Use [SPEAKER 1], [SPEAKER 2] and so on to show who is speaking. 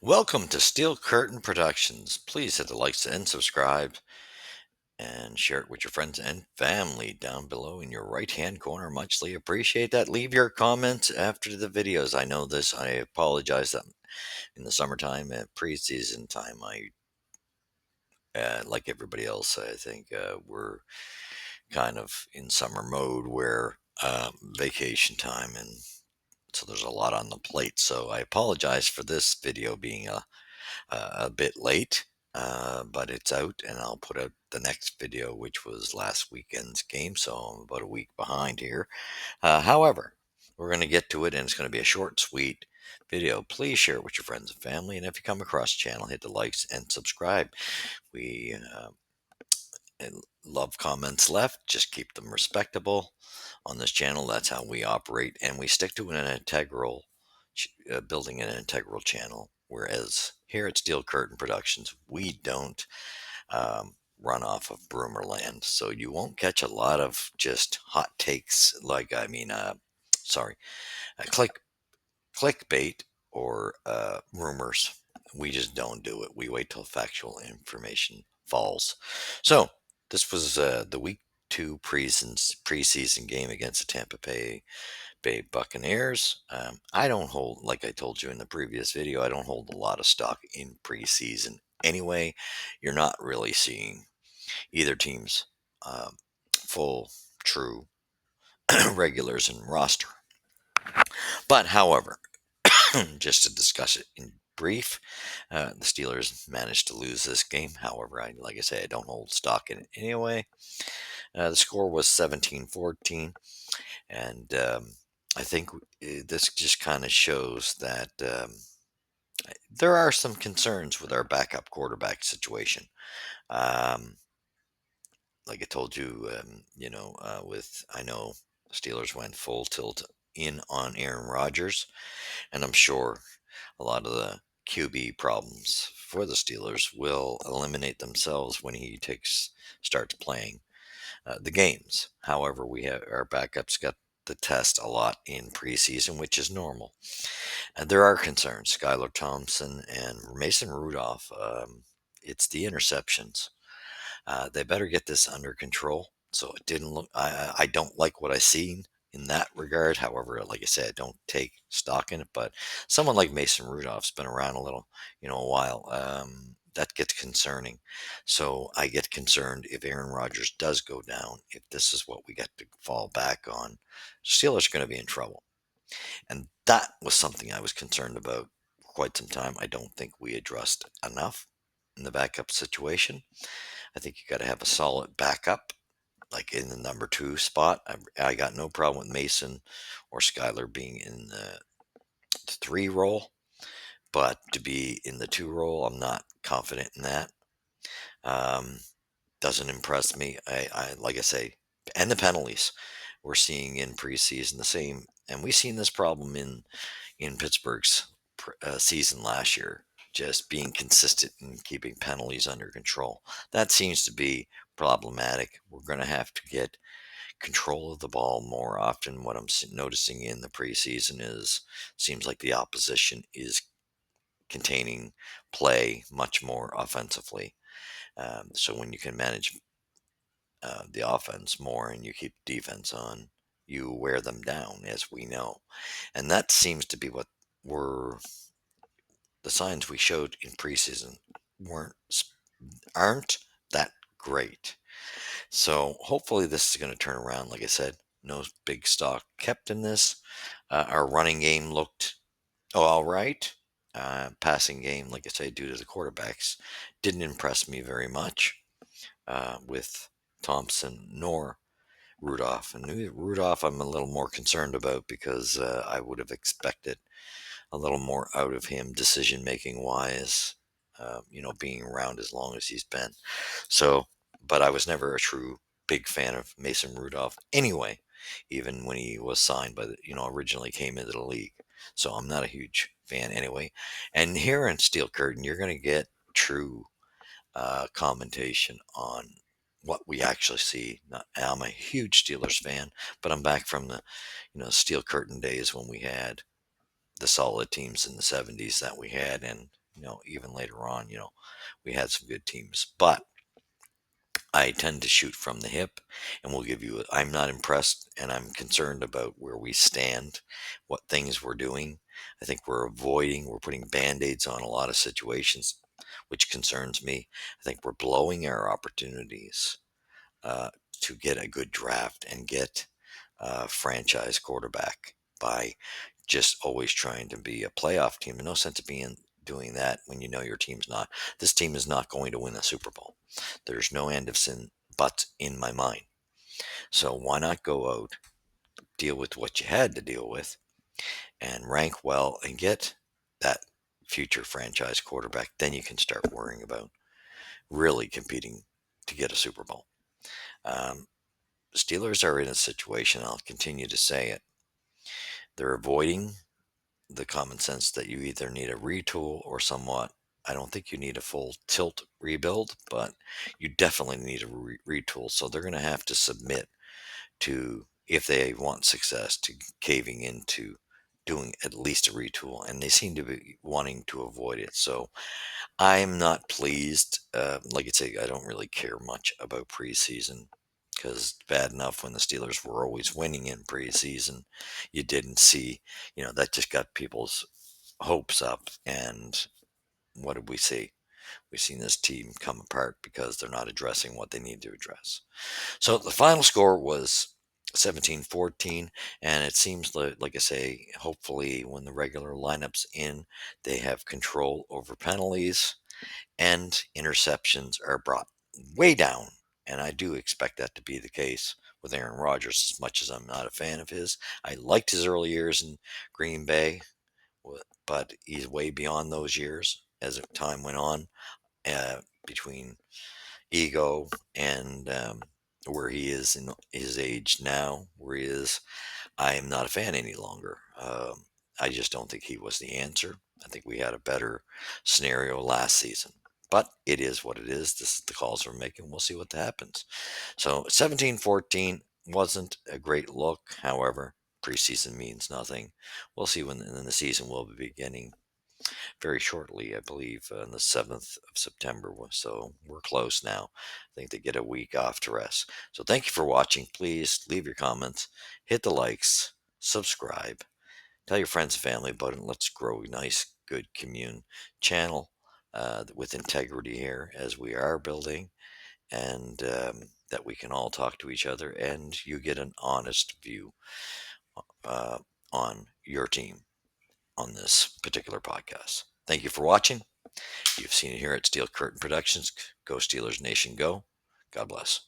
[SPEAKER 1] Welcome to Steel Curtain Productions. Please hit the likes and subscribe and share it with your friends and family down below in your right hand corner. Muchly appreciate that. Leave your comments after the videos. I know this. I apologize that in the summertime at preseason time, like everybody else, I think we're kind of in summer mode where vacation time, and so there's a lot on the plate. So I apologize for this video being a bit late, but it's out, and I'll put out the next video, which was last weekend's game. So I'm about a week behind here. However, we're going to get to it, and it's going to be a short, sweet video. Please share it with your friends and family, and if you come across the channel, hit the likes and subscribe. We love comments left. Just keep them respectable on this channel. That's how we operate, and we stick to an integral, building an integral channel. Whereas here at Steel Curtain Productions, we don't run off of Broomer land, so you won't catch a lot of just hot takes. Sorry, click clickbait or rumors. We just don't do it. We wait till factual information falls. So this was the week 2 preseason game against the Bay Buccaneers. I don't hold, like I told you in the previous video, I don't hold a lot of stock in preseason. Anyway, you're not really seeing either team's full, true regulars and roster. But however, just to discuss it in brief, the Steelers managed to lose this game. However, like I say, I don't hold stock in it anyway. The score was 17-14, and I think this just kind of shows that there are some concerns with our backup quarterback situation. Um, like I told you, with I know Steelers went full tilt in on Aaron Rodgers, and I'm sure a lot of the QB problems for the Steelers will eliminate themselves when he starts playing the games. However, we have our backups got the test a lot in preseason, which is normal. And there are concerns. Skylar Thompson and Mason Rudolph. It's the interceptions. They better get this under control. So it didn't look. I don't like what I seen in that regard. However, like I said, I don't take stock in it. But someone like Mason Rudolph's been around a while. That gets concerning. So I get concerned if Aaron Rodgers does go down. If this is what we get to fall back on, Steelers are going to be in trouble. And that was something I was concerned about for quite some time. I don't think we addressed enough in the backup situation. I think you got to have a solid backup, like in the number 2 spot. I got no problem with Mason or Skyler being in the 3 role, but to be in the 2 role, I'm not confident in that. Um, doesn't impress me. I like I say, and the penalties we're seeing in preseason the same, and we've seen this problem in Pittsburgh's season last year, just being consistent and keeping penalties under control. That seems to be problematic. We're going to have to get control of the ball more often. What I'm noticing in the preseason is seems like the opposition is containing play much more offensively. So when you can manage the offense more and you keep defense on, you wear them down, as we know. And that seems to be what were the signs we showed in preseason weren't aren't that great. So hopefully this is going to turn around. Like I said, no big stock kept in this. Our running game looked all right. Passing game, like I say, due to the quarterbacks, didn't impress me very much with Thompson nor Rudolph. And Rudolph, I'm a little more concerned about because I would have expected a little more out of him, decision making wise. Being around as long as he's been. So, but I was never a true big fan of Mason Rudolph anyway, even when he was signed originally came into the league. So I'm not a huge fan anyway. And here in Steel Curtain, you're going to get true commentation on what we actually see. I'm a huge Steelers fan, but I'm back from the Steel Curtain days when we had the solid teams in the 70s that we had, and even later on, we had some good teams. But I tend to shoot from the hip, and we'll give you. I'm not impressed, and I'm concerned about where we stand, what things we're doing. I think we're putting band aids on a lot of situations, which concerns me. I think we're blowing our opportunities uh, to get a good draft and get a franchise quarterback by just always trying to be a playoff team. No sense of being doing that when you know your team's not. This team is not going to win a Super Bowl. There's no end of sin but in my mind. So why not go out, deal with what you had to deal with, and rank well and get that future franchise quarterback? Then you can start worrying about really competing to get a Super Bowl. Um, Steelers are in a situation, I'll continue to say it. They're avoiding the common sense that you either need a retool or somewhat. I don't think you need a full tilt rebuild, but you definitely need a retool. So they're going to have to submit to, if they want success, to caving into doing at least a retool. And they seem to be wanting to avoid it. So I'm not pleased. Like I say, I don't really care much about preseason because bad enough when the Steelers were always winning in preseason. You didn't see, that just got people's hopes up. And what did we see? We've seen this team come apart because they're not addressing what they need to address. So the final score was 17-14, and it seems like I say, hopefully when the regular lineup's in, they have control over penalties and interceptions are brought way down. And I do expect that to be the case with Aaron Rodgers, as much as I'm not a fan of his. I liked his early years in Green Bay, but he's way beyond those years as time went on, between ego and where he is in his age now, where he is. I am not a fan any longer. I just don't think he was the answer. I think we had a better scenario last season. But it is what it is. This is the calls we're making. We'll see what happens. So 17-14 wasn't a great look. However, preseason means nothing. We'll see when the season will be beginning very shortly, I believe, on the 7th of September. So we're close now. I think they get a week off to rest. So thank you for watching. Please leave your comments, hit the likes, subscribe, tell your friends and family about it. Let's grow a nice, good commune channel with integrity here as we are building, and that we can all talk to each other and you get an honest view uh, on your team on this particular podcast. Thank you for watching. You've seen it here at Steel Curtain Productions. Go Steelers Nation, go. God bless.